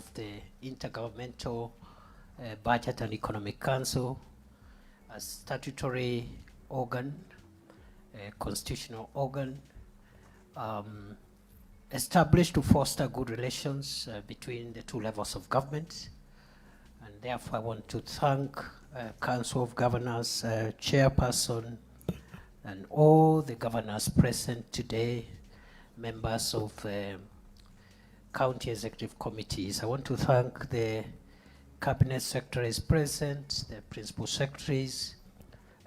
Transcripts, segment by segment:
of the Intergovernmental Budget and Economic Council, a statutory organ, a constitutional organ, established to foster good relations between the two levels of government. And therefore, I want to thank Council of Governors, Chairperson, and all the governors present today, members of county executive committees. I want to thank the cabinet secretaries present, the principal secretaries,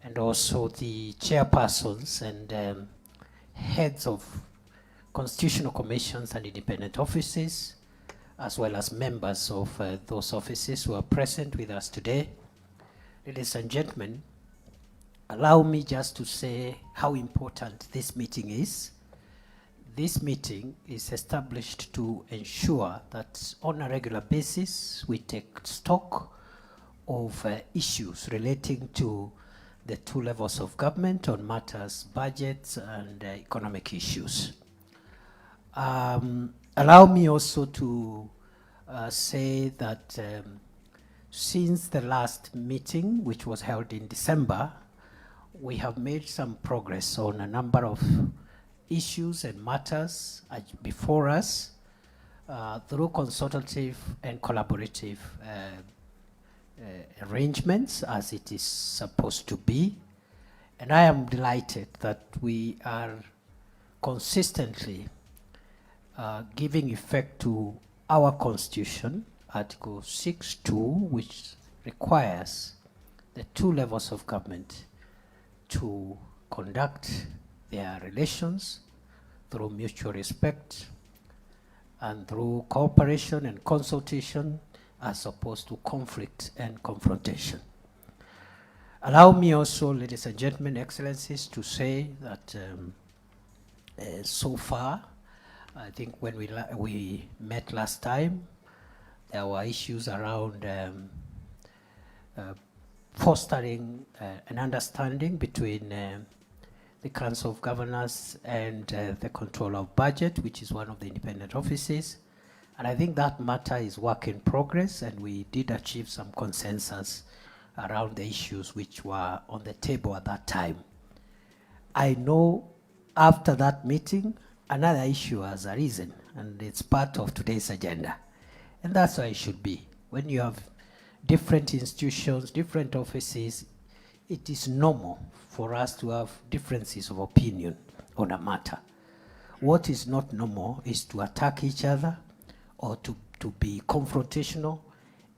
and also the chairpersons and heads of constitutional commissions and independent offices, as well as members of those offices who are present with us today. Ladies and gentlemen, allow me just to say how important this meeting is. This meeting is established to ensure that on a regular basis we take stock of issues relating to the two levels of government on matters, budgets and economic issues. Allow me also to say that since the last meeting, which was held in December, we have made some progress on a number of issues and matters before us through consultative and collaborative arrangements, as it is supposed to be. And I am delighted that we are consistently giving effect to our Constitution, Article 6.2, which requires the two levels of government to conduct their relations through mutual respect and through cooperation and consultation, as opposed to conflict and confrontation. Allow me also, ladies and gentlemen, excellencies, to say that so far, I think when we met last time, there were issues around fostering an understanding between the Council of Governors and the Controller of Budget, which is one of the independent offices. And I think that matter is work in progress, and we did achieve some consensus around the issues which were on the table at that time. I know after that meeting, another issue has arisen, and it's part of today's agenda. And that's how it should be. When you have different institutions, different offices, it is normal for us to have differences of opinion on a matter. What is not normal is to attack each other or to be confrontational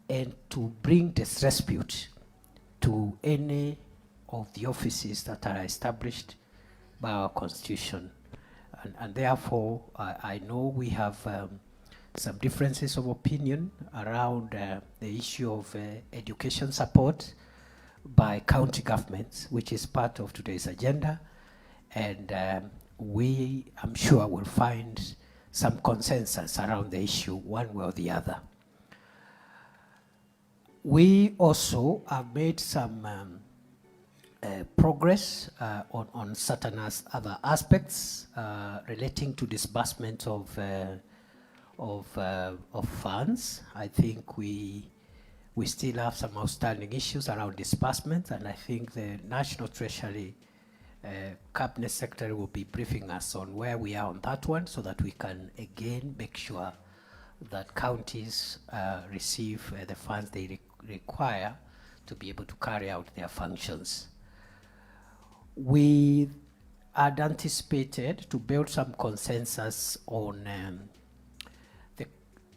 and to bring disrepute to any of the offices that are established by our Constitution. And therefore, I know we have some differences of opinion around the issue of education support by county governments, which is part of today's agenda. And we, I'm sure, will find some consensus around the issue one way or the other. We also have made some progress on certain other aspects relating to disbursement of funds. I think we still have some outstanding issues around disbursement, and I think the National Treasury Cabinet Secretary will be briefing us on where we are on that one, so that we can again make sure that counties receive the funds they require to be able to carry out their functions. We had anticipated to build some consensus on the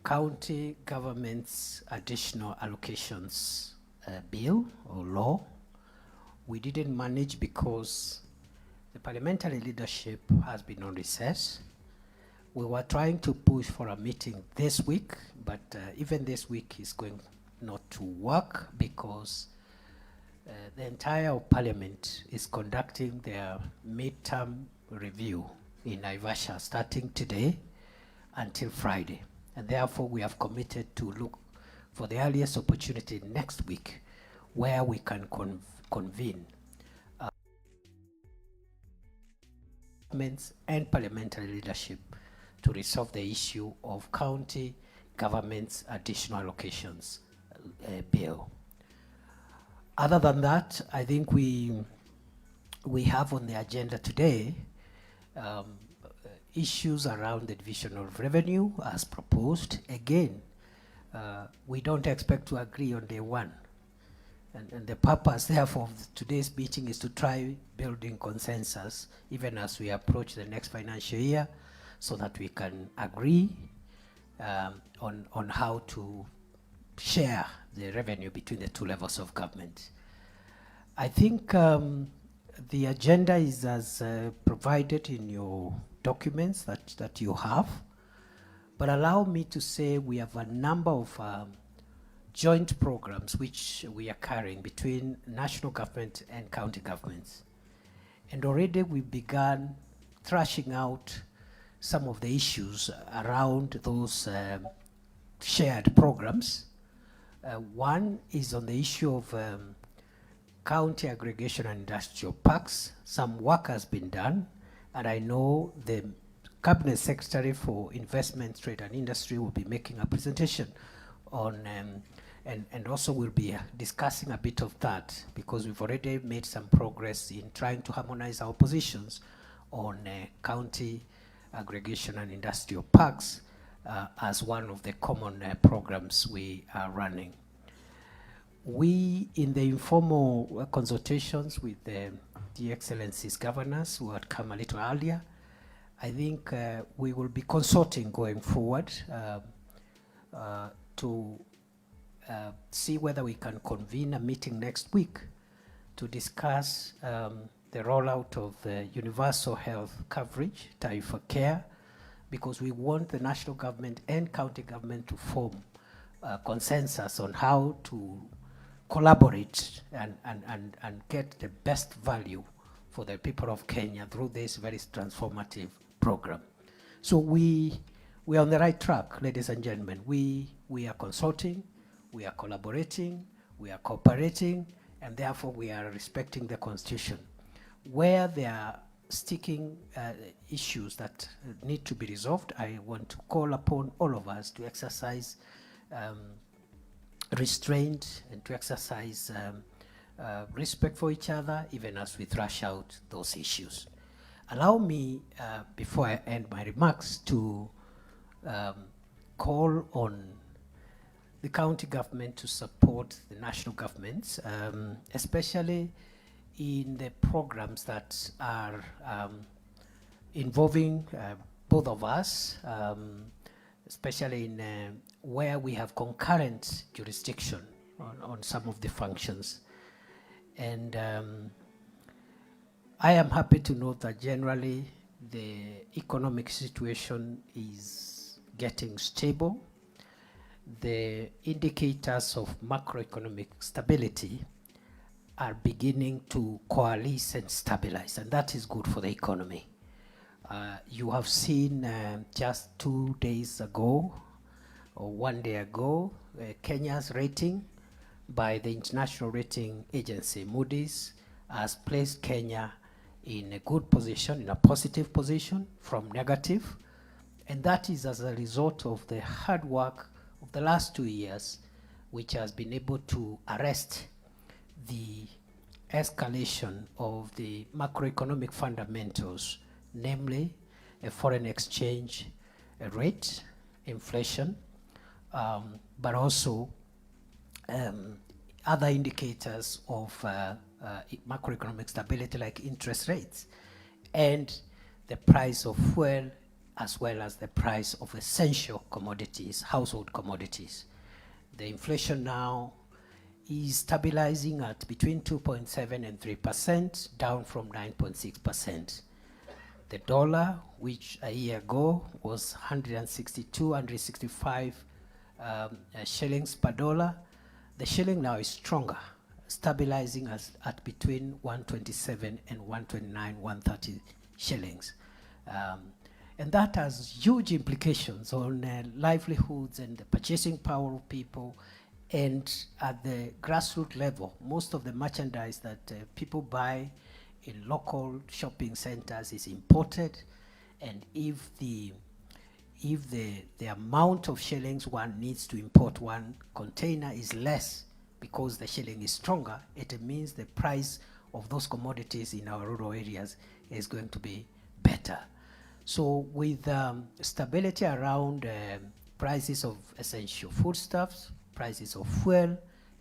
county government's additional allocations bill or law. We didn't manage because the parliamentary leadership has been on recess. We were trying to push for a meeting this week, but even this week is going not to work because the entire parliament is conducting their midterm review in Naivasha starting today until Friday. And therefore we have committed to look for the earliest opportunity next week where we can convene governments and parliamentary leadership to resolve the issue of county government's additional allocations bill. Other than that, I think we have on the agenda today issues around the division of revenue as proposed. Again, we don't expect to agree on day one. And the purpose, therefore, of today's meeting is to try building consensus, even as we approach the next financial year, so that we can agree on how to share the revenue between the two levels of government. I think the agenda is as provided in your documents that you have, but allow me to say we have a number of joint programs which we are carrying between national government and county governments. And already we've begun thrashing out some of the issues around those shared programs. One is on the issue of county aggregation and industrial parks. Some work has been done, and I know the Cabinet Secretary for Investment, Trade and Industry will be making a presentation on and also we'll be discussing a bit of that, because we've already made some progress in trying to harmonize our positions on county aggregation and industrial parks as one of the common programs we are running. We, in the informal consultations with the Excellencies governors who had come a little earlier, I think we will be consulting going forward to see whether we can convene a meeting next week to discuss the rollout of universal health coverage, Taifa Care, because we want the national government and county government to form consensus on how to collaborate and get the best value for the people of Kenya through this very transformative program. So we are on the right track, ladies and gentlemen. We are consulting, we are collaborating, we are cooperating, and therefore we are respecting the Constitution. Where there are sticking issues that need to be resolved, I want to call upon all of us to exercise restraint and to exercise respect for each other, even as we thrash out those issues. Allow me, before I end my remarks, to call on the county government to support the national governments, especially in the programs that are involving both of us, especially in where we have concurrent jurisdiction on some of the functions. And I am happy to note that generally the economic situation is getting stable. The indicators of macroeconomic stability are beginning to coalesce and stabilize, and that is good for the economy. You have seen just 2 days ago, or 1 day ago, Kenya's rating by the international rating agency Moody's has placed Kenya in a good position, in a positive position from negative, and that is as a result of the hard work of the last 2 years, which has been able to arrest the escalation of the macroeconomic fundamentals, namely a foreign exchange rate, inflation, but also other indicators of macroeconomic stability like interest rates and the price of fuel, as well as the price of essential commodities, household commodities. The inflation now is stabilizing at between 2.7 and 3%, down from 9.6%. The dollar, which a year ago was 162, 165 shillings per dollar, the shilling now is stronger, stabilizing at between 127 and 129, 130 shillings. And that has huge implications on livelihoods and the purchasing power of people. And at the grassroots level, most of the merchandise that people buy in local shopping centers is imported. And if the if the amount of shillings one needs to import one container is less because the shilling is stronger, it means the price of those commodities in our rural areas is going to be better. So with stability around prices of essential foodstuffs, prices of fuel,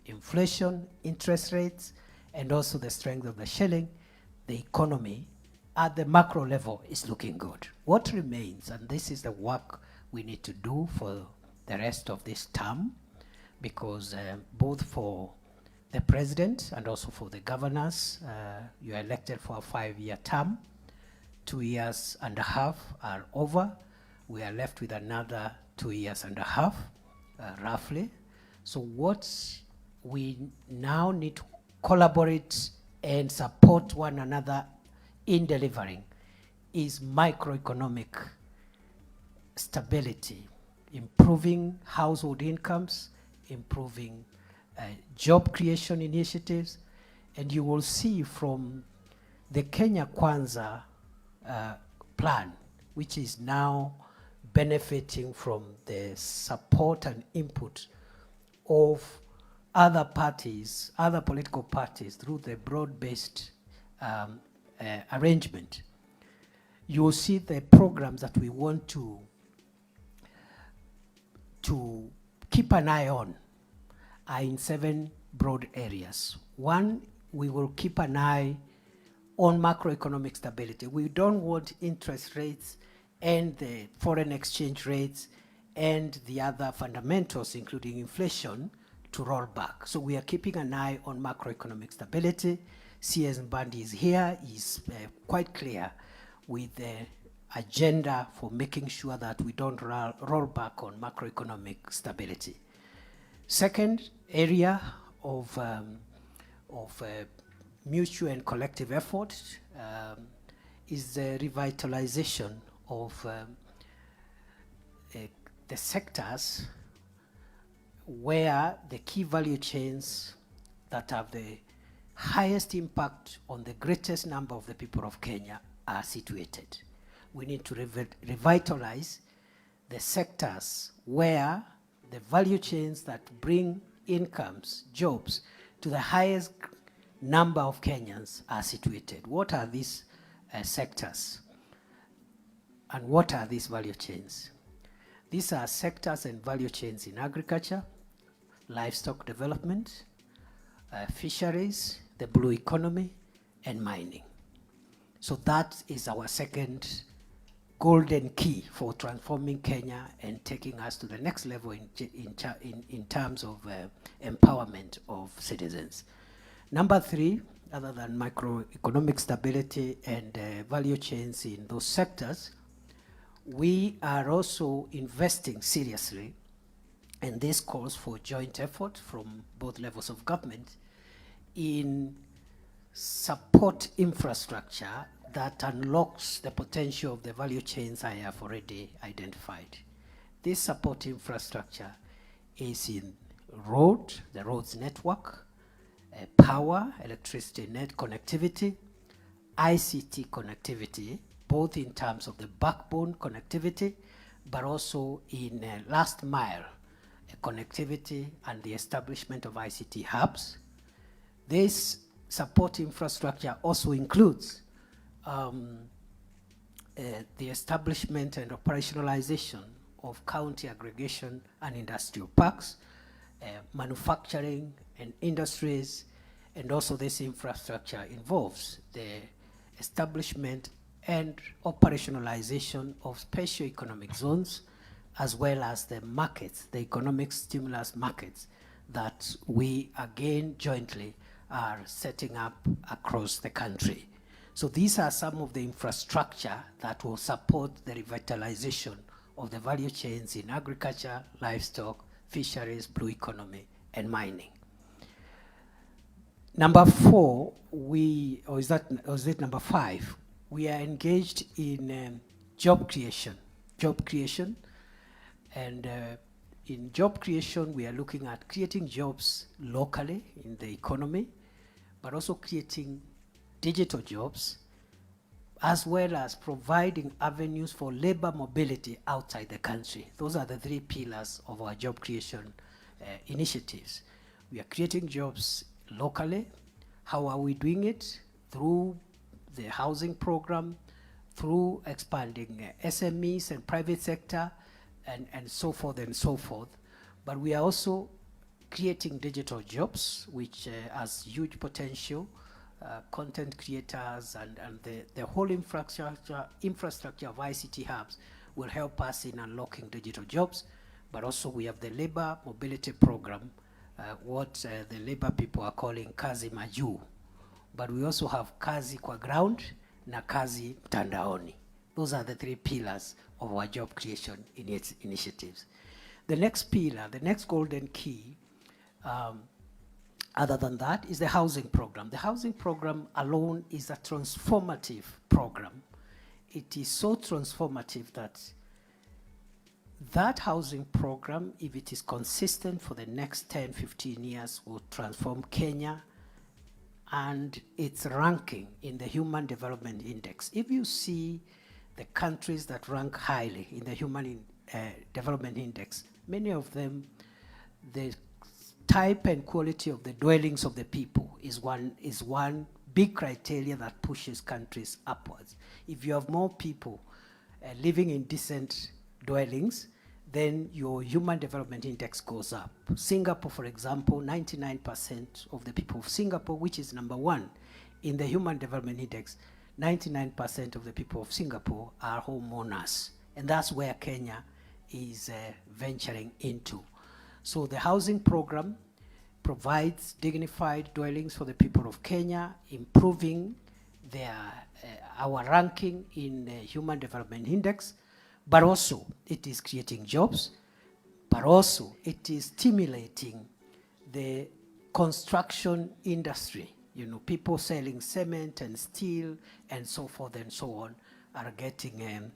inflation, interest rates, and also the strength of the shilling, the economy at the macro level is looking good. What remains, and this is the work we need to do for the rest of this term, because both for the president and also for the governors, you are elected for a 5-year term. 2 years and a half are over. We are left with another 2 years and a half, roughly. So what we now need to collaborate and support one another in delivering is microeconomic stability, improving household incomes, improving job creation initiatives. And you will see from the Kenya Kwanza plan, which is now benefiting from the support and input of other parties, other political parties, through the broad-based arrangement. You will see the programs that we want to keep an eye on are in 7 broad areas. One, we will keep an eye on macroeconomic stability. We don't want interest rates and the foreign exchange rates and the other fundamentals, including inflation, to roll back. So we are keeping an eye on macroeconomic stability. CS Mbandi is here, is quite clear with the agenda for making sure that we don't roll back on macroeconomic stability. Second area of mutual and collective effort is the revitalization of the sectors where the key value chains that have the highest impact on the greatest number of the people of Kenya are situated. We need to revitalize the sectors where the value chains that bring incomes, jobs, to the highest number of Kenyans are situated. What are these sectors? And what are these value chains? These are sectors and value chains in agriculture, livestock development, fisheries, the blue economy, and mining. So that is our second golden key for transforming Kenya and taking us to the next level in terms of empowerment of citizens. Number 3, other than macroeconomic stability and value chains in those sectors, we are also investing seriously, and this calls for joint effort from both levels of government in support infrastructure that unlocks the potential of the value chains I have already identified. This support infrastructure is in the roads network, power, electricity net connectivity, ICT connectivity, both in terms of the backbone connectivity, but also in last mile connectivity and the establishment of ICT hubs. This support infrastructure also includes the establishment and operationalization of county aggregation and industrial parks, manufacturing and industries, and also this infrastructure involves the establishment and operationalization of special economic zones, as well as the markets, the economic stimulus markets that we again jointly are setting up across the country. So these are some of the infrastructure that will support the revitalization of the value chains in agriculture, livestock, fisheries, blue economy, and mining. Number 4, or is it number 5? We are engaged in job creation. And in job creation, we are looking at creating jobs locally in the economy, but also creating digital jobs as well as providing avenues for labor mobility outside the country. Those are the three pillars of our job creation initiatives. We are creating jobs locally. How are we doing it? Through the housing program, through expanding SMEs and private sector, and so forth and so forth. But we are also creating digital jobs, which has huge potential. Content creators and the whole infrastructure of ICT hubs will help us in unlocking digital jobs. But also we have the labor mobility program, what the labor people are calling Kazi Maju. But we also have Kazi kwa ground na Kazi mtandaoni. Those are the three pillars of our job creation initiatives. The next pillar, the next golden key, other than that, is the housing program. The housing program alone is a transformative program. It is so transformative that that housing program, if it is consistent for the next 10, 15 years, will transform Kenya and its ranking in the Human Development Index. If you see the countries that rank highly in the Human Development Index, many of them, the type and quality of the dwellings of the people is one big criteria that pushes countries upwards. If you have more people living in decent dwellings, then your Human Development Index goes up. Singapore, for example, 99% of the people of Singapore, which is number one in the Human Development Index, 99% of the people of Singapore are homeowners. And that's where Kenya is venturing into. So the housing program provides dignified dwellings for the people of Kenya, improving our ranking in the Human Development Index, but also it is creating jobs, but also it is stimulating the construction industry. You know, people selling cement and steel and so forth and so on are getting,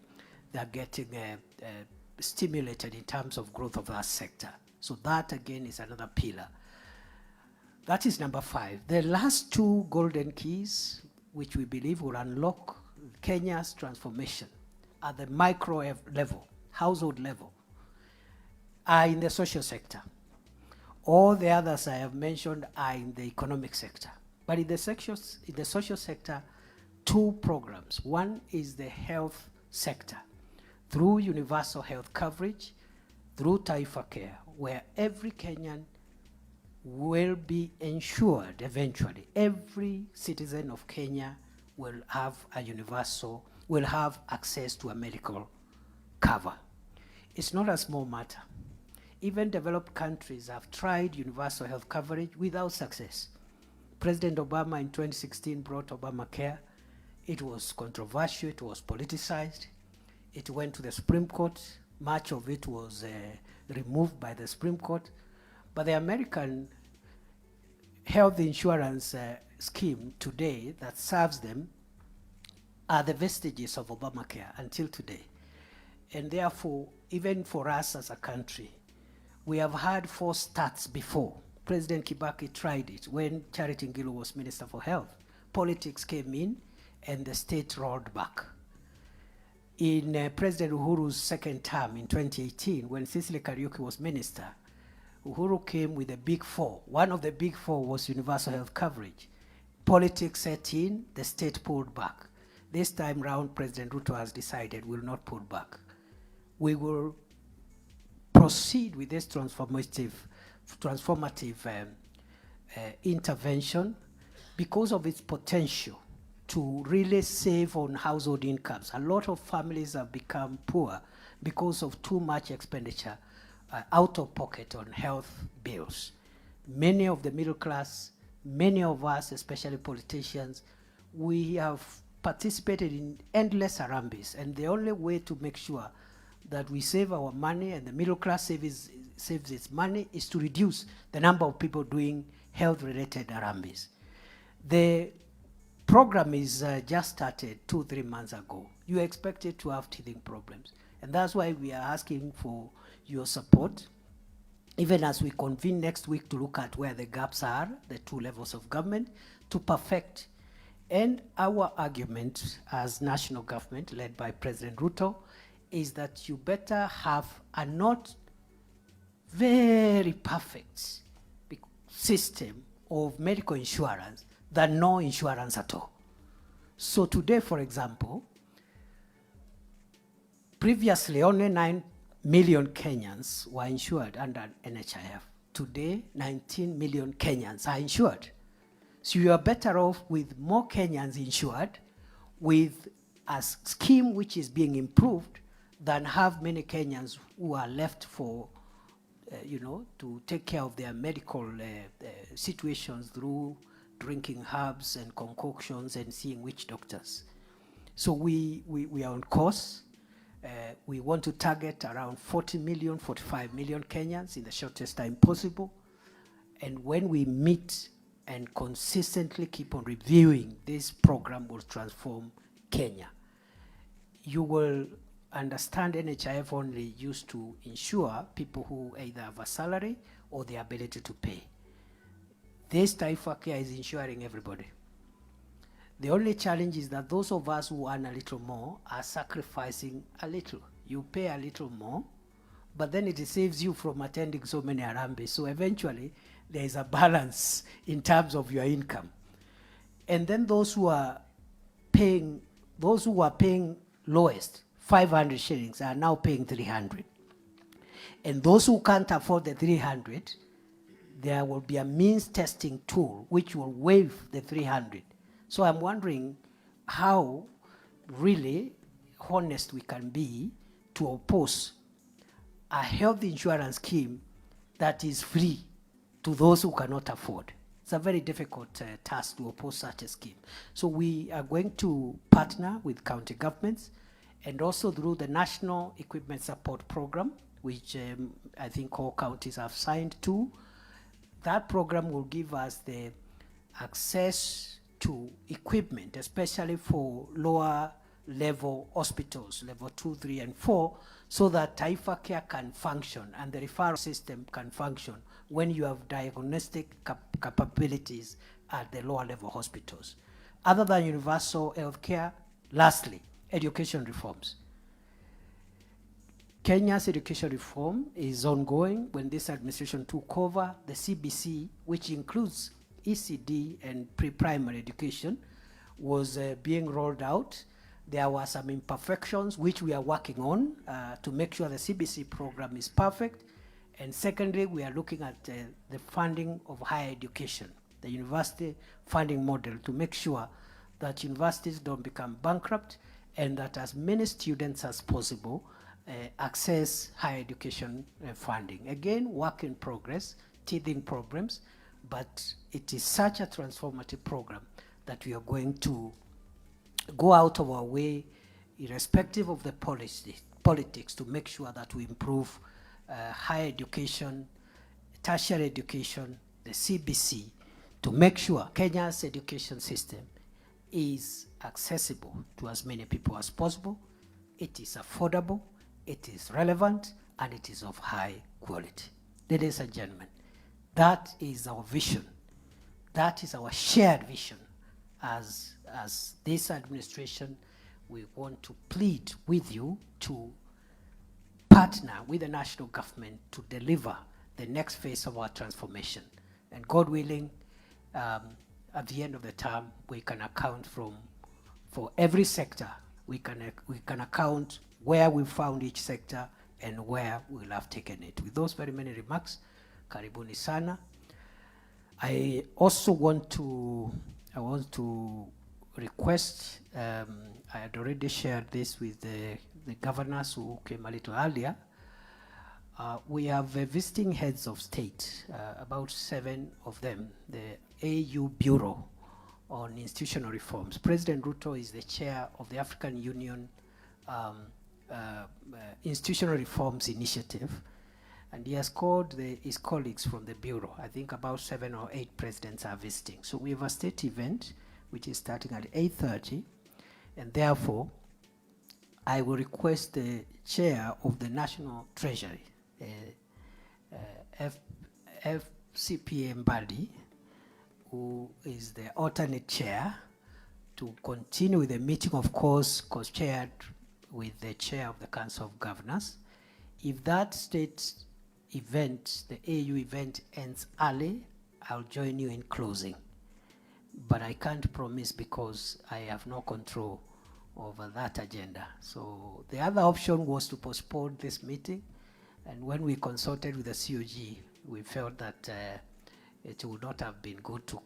they're getting stimulated in terms of growth of that sector. So that again is another pillar. That is number 5. The last two golden keys, which we believe will unlock Kenya's transformation at the micro level, household level, are in the social sector. All the others I have mentioned are in the economic sector. But in the social sector, 2 programs. One is the health sector, through universal health coverage, through Taifa Care, where every Kenyan will be ensured eventually. Every citizen of Kenya will have will have access to a medical cover. It's not a small matter. Even developed countries have tried universal health coverage without success. President Obama in 2016 brought Obamacare. It was controversial, it was politicized. It went to the Supreme Court. Much of it was removed by the Supreme Court. But the American health insurance scheme today that serves them are the vestiges of Obamacare until today. And therefore, even for us as a country, we have had 4 starts before. President Kibaki tried it when Charity Ngilu was Minister for Health. Politics came in and the state rolled back. In President Uhuru's second term in 2018, when Cecily Kariuki was minister, Uhuru came with the big 4. One of the big 4 was universal health coverage. Politics set in, the state pulled back. This time round, President Ruto has decided we'll not pull back. We will proceed with this transformative intervention because of its potential to really save on household incomes. A lot of families have become poor because of too much expenditure out of pocket on health bills. Many of the middle class, many of us, especially politicians, we have participated in endless harambes, and the only way to make sure that we save our money and the middle class saves its money is to reduce the number of people doing health-related harambes. The program is just started 2-3 months ago. You expect it to have teething problems. And that's why we are asking for your support, even as we convene next week to look at where the gaps are, the 2 levels of government, to perfect And our argument as national government, led by President Ruto, is that you better have a not very perfect system of medical insurance than no insurance at all. So today, for example, previously only 9 million Kenyans were insured under NHIF. Today, 19 million Kenyans are insured. So you are better off with more Kenyans insured with a scheme which is being improved than have many Kenyans who are left for, to take care of their medical situations through drinking herbs and concoctions and seeing witch doctors. So we are on course. We want to target around 40 million, 45 million Kenyans in the shortest time possible. And when we meet and consistently keep on reviewing, this program will transform Kenya. You will understand NHIF only used to insure people who either have a salary or the ability to pay. This Taifa Care is insuring everybody. The only challenge is that those of us who earn a little more are sacrificing a little. You pay a little more, but then it saves you from attending so many harambee. So eventually, there is a balance in terms of your income. And then those who are paying lowest, 500 shillings, are now paying 300. And those who can't afford the 300, there will be a means testing tool which will waive the 300. So I'm wondering how really honest we can be to oppose a health insurance scheme that is free to those who cannot afford. It's a very difficult task to oppose such a scheme. So we are going to partner with county governments and also through the National Equipment Support Program, which I think all counties have signed to. That program will give us the access to equipment, especially for lower level hospitals, level 2, 3, and 4, so that Taifa Care can function and the referral system can function when you have diagnostic capabilities at the lower level hospitals. Other than universal health care, lastly, education reforms. Kenya's education reform is ongoing. When this administration took over, the CBC, which includes ECD and pre-primary education, was being rolled out. There were some imperfections which we are working on to make sure the CBC program is perfect. And secondly, we are looking at the funding of higher education, the university funding model, to make sure that universities don't become bankrupt and that as many students as possible access higher education funding. Again, work in progress, teething problems, but it is such a transformative program that we are going to go out of our way, irrespective of the politics, to make sure that we improve higher education, tertiary education, the CBC, to make sure Kenya's education system is accessible to as many people as possible. It is affordable, it is relevant, and it is of high quality. Ladies and gentlemen, that is our vision. That is our shared vision. As this administration, we want to plead with you to partner with the national government to deliver the next phase of our transformation. And God willing, at the end of the term, we can account for every sector. We can account where we found each sector and where we'll have taken it. With those very many remarks, karibuni sana. I also want to request, I had already shared this with the governors who came a little earlier. We have visiting heads of state, about 7 of them, the AU Bureau on Institutional Reforms. President Ruto is the chair of the African Union Institutional Reforms Initiative, and he has called his colleagues from the Bureau. I think about 7 or 8 presidents are visiting. So we have a state event which is starting at 8:30, and therefore I will request the chair of the National Treasury, FCPA Mbadi, who is the alternate chair, to continue with the meeting, of course, co-chaired with the chair of the Council of Governors. If that state event, the AU event, ends early, I'll join you in closing. But I can't promise because I have no control over that agenda. So the other option was to postpone this meeting. And when we consulted with the COG, we felt that it would not have been good to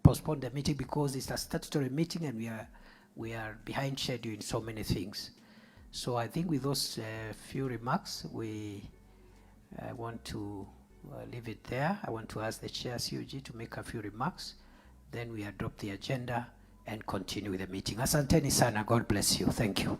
postpone the meeting because it's a statutory meeting and we are behind schedule in so many things. So I think with those few remarks, I want to leave it there. I want to ask the chair COG to make a few remarks. Then we adopt the agenda and continue with the meeting. Asanteni sana. God bless you. Thank you.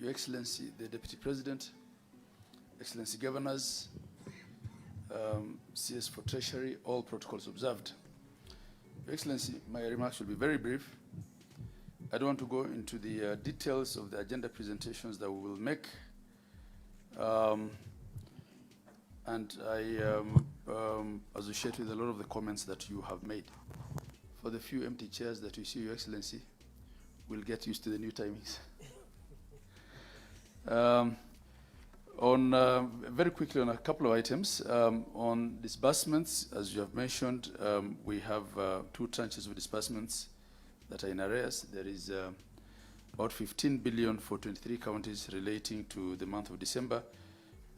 Your Excellency, the Deputy President, Excellency Governors, CS for Treasury, all protocols observed. Your Excellency, my remarks will be very brief. I don't want to go into the details of the agenda presentations that we will make. And I associate with a lot of the comments that you have made. For the few empty chairs that we see, Your Excellency, we'll get used to the new timings. Very quickly on a couple of items. On disbursements, as you have mentioned, we have 2 tranches of disbursements that are in arrears. There is about 15 billion for 23 counties relating to the month of December,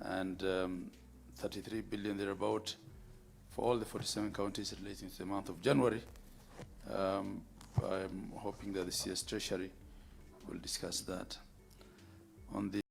and 33 billion thereabout for all the 47 counties relating to the month of January. I'm hoping that the CS Treasury will discuss that. On the